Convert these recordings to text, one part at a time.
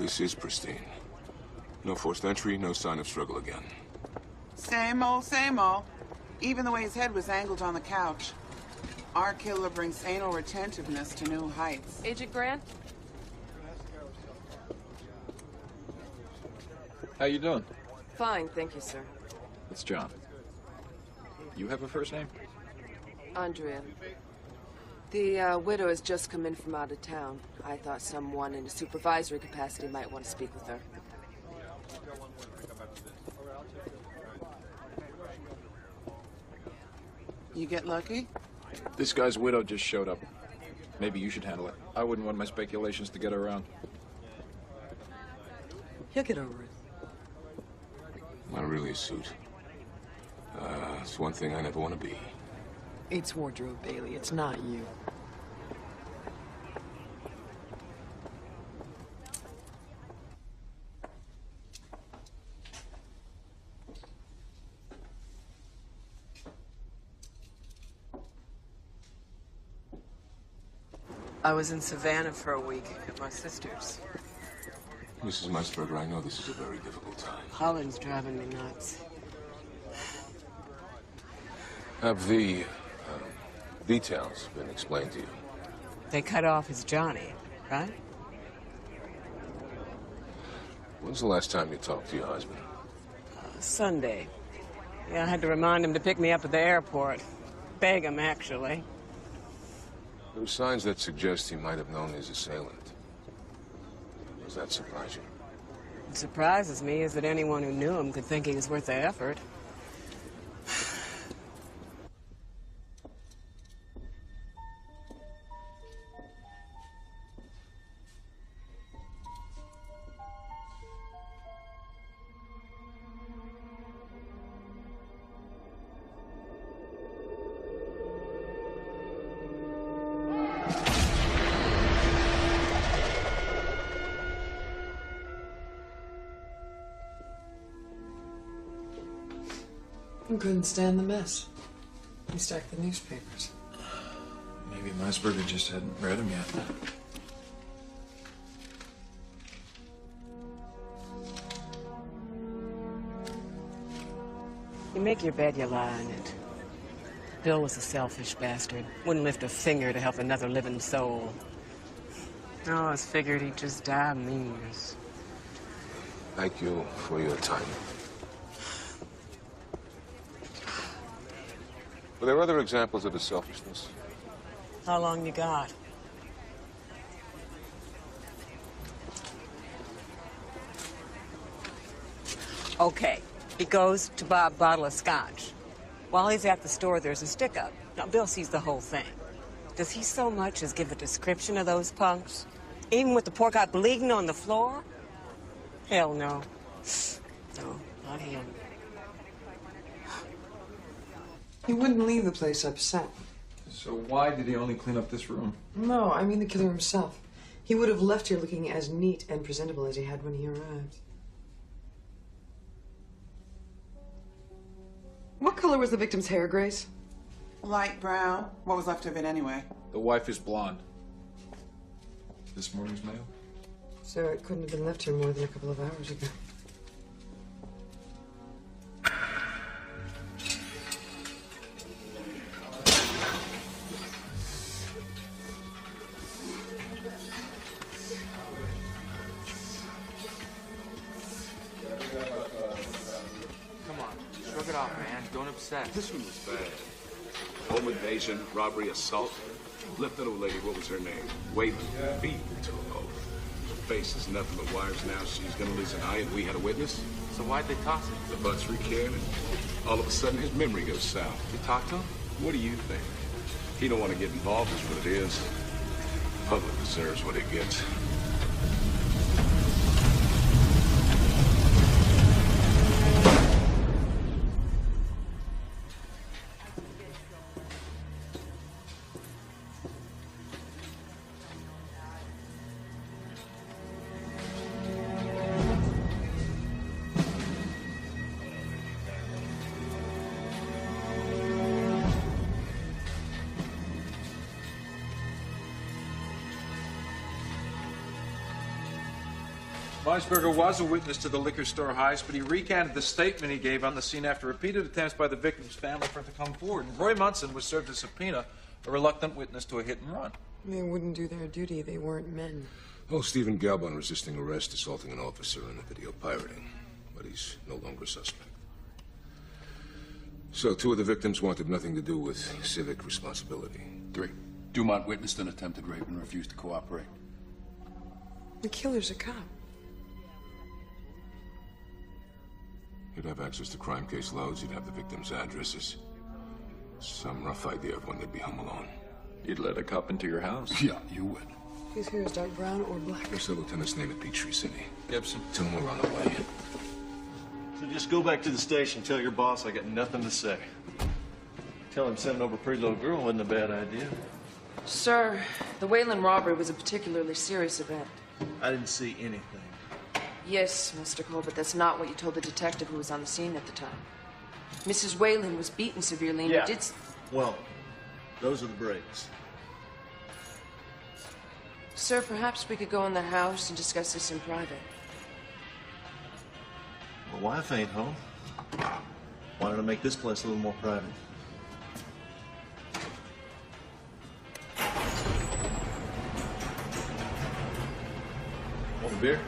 This is pristine. No forced entry, no sign of struggle again. Same old, same old. Even the way his head was angled on the couch. Our killer brings anal retentiveness to new heights. Agent Grant? How you doing? Fine, thank you, sir. It's John. You have a first name? Andrea. The widow has just come in from out of town. I thought someone in a supervisory capacity might want to speak with her. You get lucky? This guy's widow just showed up. Maybe you should handle it. I wouldn't want my speculations to get around. He'll get over it. Not really a suit. It's one thing I never want to be. It's wardrobe, Bailey. It's not you. I was in Savannah for a week at my sister's. Mrs. Meisberger, I know this is a very difficult time. Holland's driving me nuts. Have the details been explained to you? They cut off his Johnny, right? When's the last time you talked to your husband? Sunday. Yeah, I had to remind him to pick me up at the airport. Beg him, actually. There are signs that suggest he might have known his assailant. Does that surprise you? What surprises me is that anyone who knew him could think he was worth the effort. I couldn't stand the mess. We stacked the newspapers. Maybe Meisberger just hadn't read them yet. You make your bed, you lie in it. Bill was a selfish bastard. Wouldn't lift a finger to help another living soul. I always figured he'd just die of meanness. Thank you for your time. Were there other examples of his selfishness? How long you got? Okay, he goes to buy a bottle of scotch. While he's at the store, there's a stick-up. Now, Bill sees the whole thing. Does he so much as give a description of those punks? Even with the poor guy bleeding on the floor? Hell no. No, not him. He wouldn't leave the place upset. So why did he only clean up this room? No, I mean the killer himself. He would have left here looking as neat and presentable as he had when he arrived. What color was the victim's hair, Grace? Light brown. What was left of it anyway? The wife is blonde. This morning's mail? So it couldn't have been left here more than a couple of hours ago. This one was bad. Home invasion, robbery, assault. Left that old lady, what was her name? Wayland, beaten to a pulp. Her face is nothing but wires now. She's gonna lose an eye, and we had a witness. So why'd they toss him? The butt's recanted. All of a sudden, his memory goes south. You talked to him? What do you think? He don't want to get involved, is what it is. The public deserves what it gets. Weisberger was a witness to the liquor store heist, but he recanted the statement he gave on the scene after repeated attempts by the victim's family for it to come forward. And Roy Munson was served a subpoena, a reluctant witness to a hit and run. They wouldn't do their duty. They weren't men. Oh, Stephen Galban resisting arrest, assaulting an officer, and a video pirating. But he's no longer a suspect. So 2 of the victims wanted nothing to do with civic responsibility. 3. Dumont witnessed an attempted rape and refused to cooperate. The killer's a cop. He'd have access to crime case logs, he'd have the victims' addresses. Some rough idea of when they'd be home alone. You'd let a cop into your house? Yeah, you would. His hair is dark brown or black. What's the lieutenant's name at Peachtree City? Gibson. Tell him we're on the way. So just go back to the station, tell your boss I got nothing to say. Tell him sending over a pretty little girl wasn't a bad idea. Sir, the Wayland robbery was a particularly serious event. I didn't see anything. Yes, Mr. Cole, but that's not what you told the detective who was on the scene at the time. Mrs. Wayland was beaten severely and Yeah. you did... Well, those are the breaks. Sir, perhaps we could go in the house and discuss this in private. My wife ain't home. Wanted to make this place a little more private. Want a beer?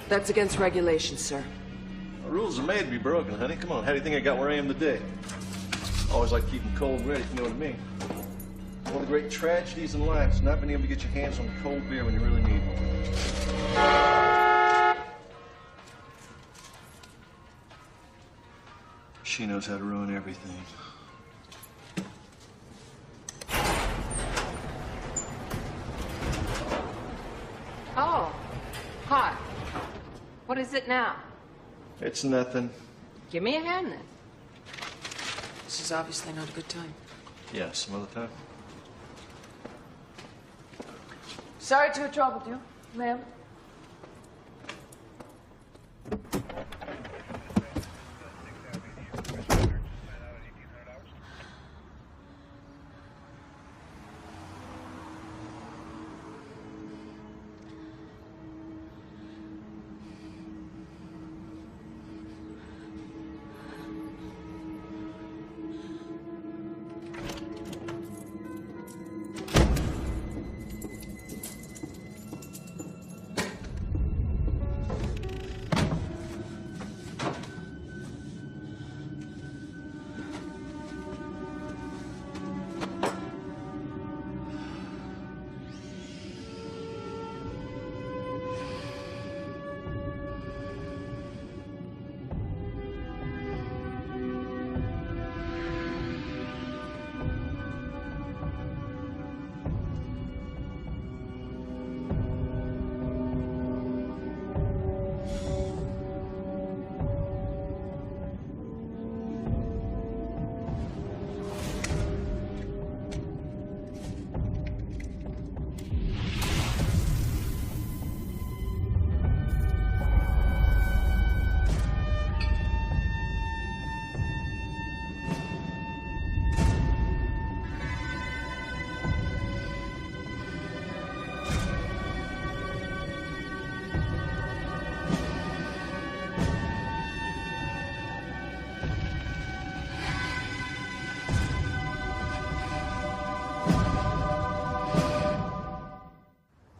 That's against regulations, sir. The rules are made to be broken, honey. Come on, how do you think I got where I am today? Always like keeping cold ready, if you know what I mean. One of the great tragedies in life is not being able to get your hands on cold beer when you really need one. She knows how to ruin everything. Oh, hi. What is it now? It's nothing. Give me a hand, then. This is obviously not a good time. Yeah, some other time. Sorry to have troubled you, ma'am.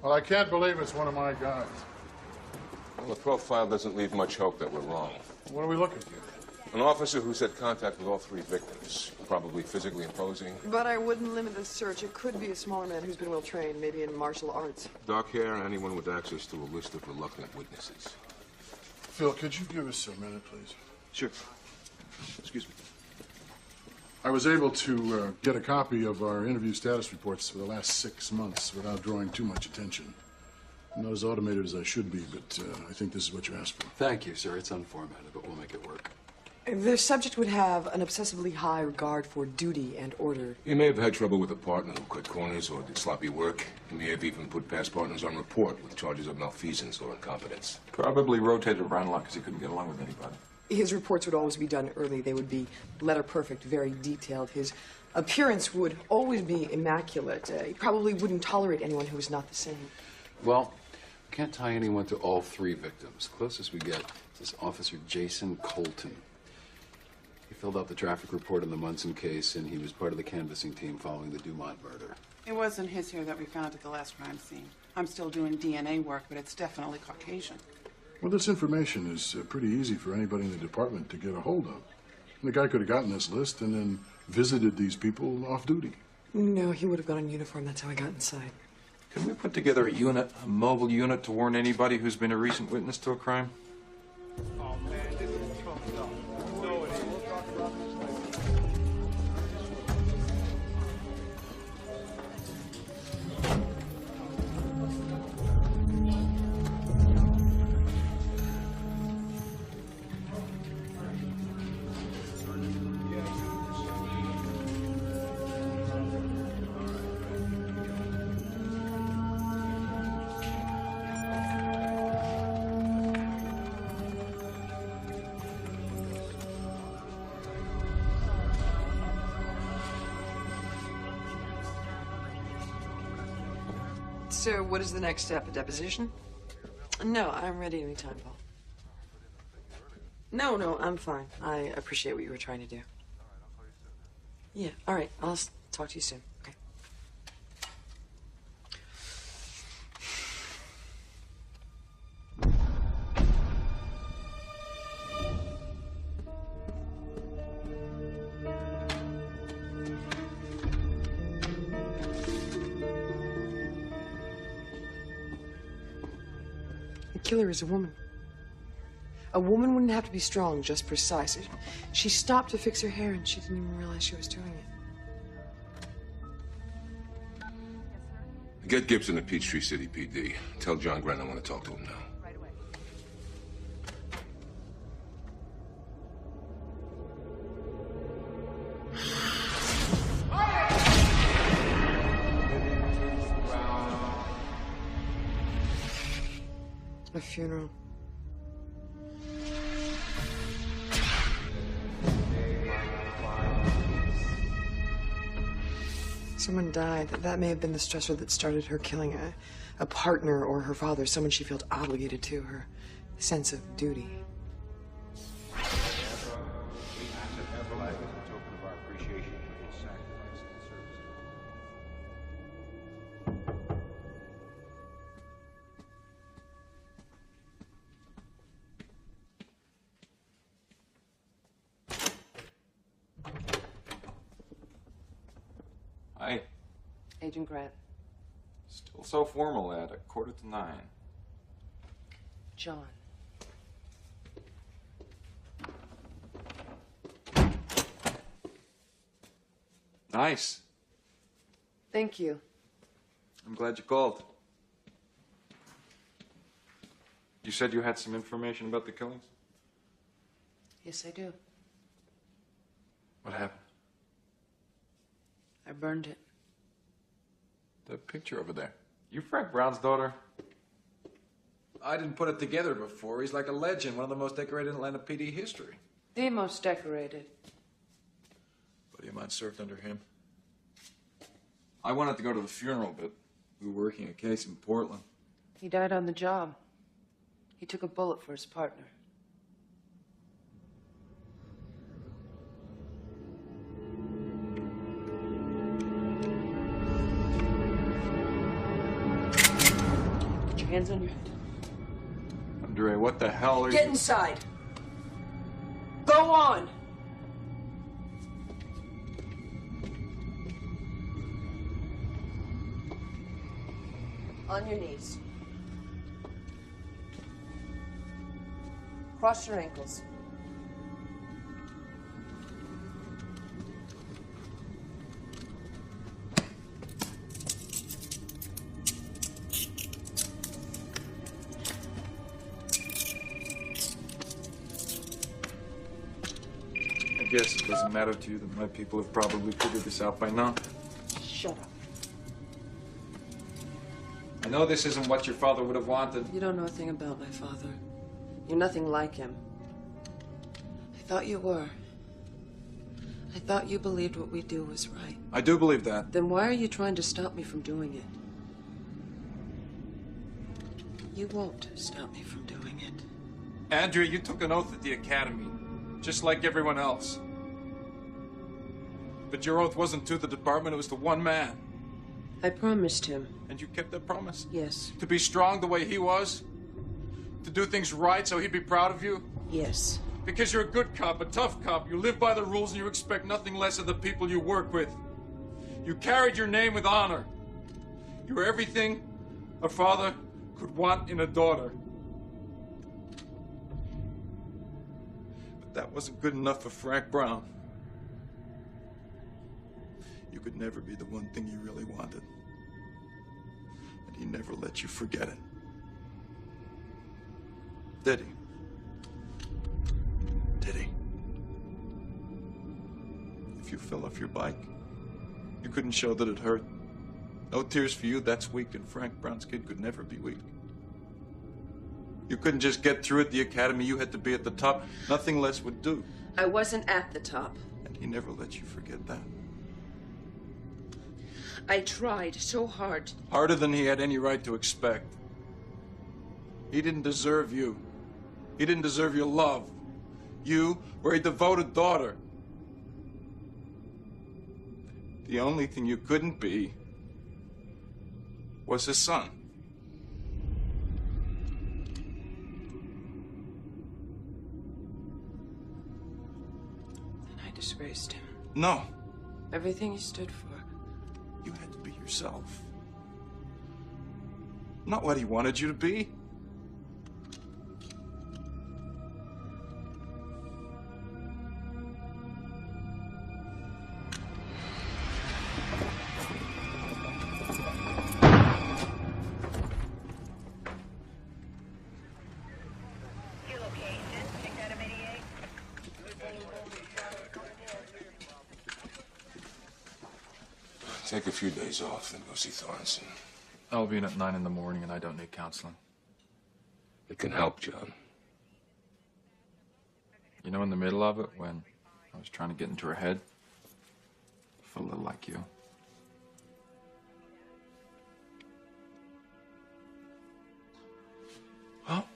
Well, I can't believe it's one of my guys. Well, the profile doesn't leave much hope that we're wrong. What are we looking for? An officer who's had contact with all 3 victims, probably physically imposing. But I wouldn't limit the search. It could be a smaller man who's been well trained, maybe in martial arts. Dark hair, and anyone with access to a list of reluctant witnesses. Phil, could you give us a minute, please? Sure. Excuse me. I was able to get a copy of our interview status reports for the last 6 months without drawing too much attention. I'm not as automated as I should be, but I think this is what you asked for. Thank you, sir. It's unformatted, but we'll make it work. The subject would have an obsessively high regard for duty and order. He may have had trouble with a partner who cut corners or did sloppy work. He may have even put past partners on report with charges of malfeasance or incompetence. Probably rotated around a lot because he couldn't get along with anybody. His reports would always be done early. They would be letter perfect, very detailed. His appearance would always be immaculate. He probably wouldn't tolerate anyone who was not the same. Well, Can't tie anyone to all 3 victims. Closest we get is Officer Jason Colton. He filled out the traffic report on the Munson case, and he was part of the canvassing team following the Dumont murder. It wasn't his hair that we found at the last crime scene. I'm still doing DNA work, but it's definitely Caucasian. Well, this information is pretty easy for anybody in the department to get a hold of. And the guy could have gotten this list and then visited these people off duty. No, he would have got in uniform. That's how I got inside. Can we put together a mobile unit to warn anybody who's been a recent witness to a crime? Oh, man, this is Trump stuff. No, it ain't. We'll talk about this later. So, what is the next step? A deposition? No, I'm ready anytime, Paul. No, I'm fine. I appreciate what you were trying to do. Yeah, all right. I'll talk to you soon. Okay. The killer is a woman. A woman wouldn't have to be strong, just precise. She stopped to fix her hair and she didn't even realize she was doing it. Get Gibson at Peachtree City PD. Tell John Grant I want to talk to him now. A funeral. Someone died. That may have been the stressor that started her killing a partner or her father, someone she felt obligated to, her sense of duty. Hi. Agent Grant. Still so formal at 8:45. John. Nice. Thank you. I'm glad you called. You said you had some information about the killings? Yes, I do. What happened? I burned it. The picture over there. You Frank Brown's daughter? I didn't put it together before. He's like a legend, one of the most decorated in Atlanta PD history. The most decorated. A buddy of mine served under him. I wanted to go to the funeral, but we were working a case in Portland. He died on the job. He took a bullet for his partner. Put your hands on your head. Andre, what the hell are you... Get inside. Go on. On your knees. Cross your ankles. I guess it doesn't matter to you that my people have probably figured this out by now. Shut up. I know this isn't what your father would have wanted. You don't know a thing about my father. You're nothing like him. I thought you were. I thought you believed what we do was right. I do believe that. Then why are you trying to stop me from doing it? You won't stop me from doing it. Andrea, you took an oath at the academy, just like everyone else. But your oath wasn't to the department, it was to one man. I promised him. And you kept that promise? Yes. To be strong the way he was? To do things right so he'd be proud of you? Yes. Because you're a good cop, a tough cop. You live by the rules and you expect nothing less of the people you work with. You carried your name with honor. You were everything a father could want in a daughter. But that wasn't good enough for Frank Brown. You could never be the one thing you really wanted. And he never let you forget it. Did he? Did he? If you fell off your bike, you couldn't show that it hurt. No tears for you, that's weak, and Frank Brown's kid could never be weak. You couldn't just get through at the academy, you had to be at the top. Nothing less would do. I wasn't at the top. And he never let you forget that. I tried so hard. Harder than he had any right to expect. He didn't deserve you. He didn't deserve your love. You were a devoted daughter. The only thing you couldn't be was his son. And I disgraced him. No. Everything he stood for. You had to be yourself. Not what he wanted you to be. Take a few days off, then go see Thornton. I'll be in at 9 in the morning and I don't need counseling. It can help, John. You know, in the middle of it, when I was trying to get into her head, I felt a little like you. Well,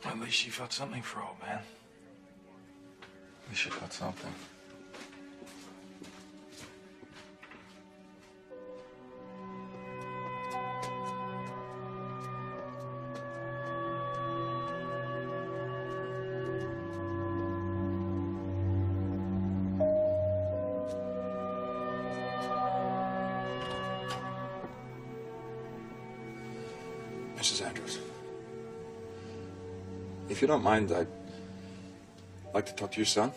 at least she felt something for old man. At least she felt something. Mrs. Andrews, if you don't mind, I'd like to talk to your son.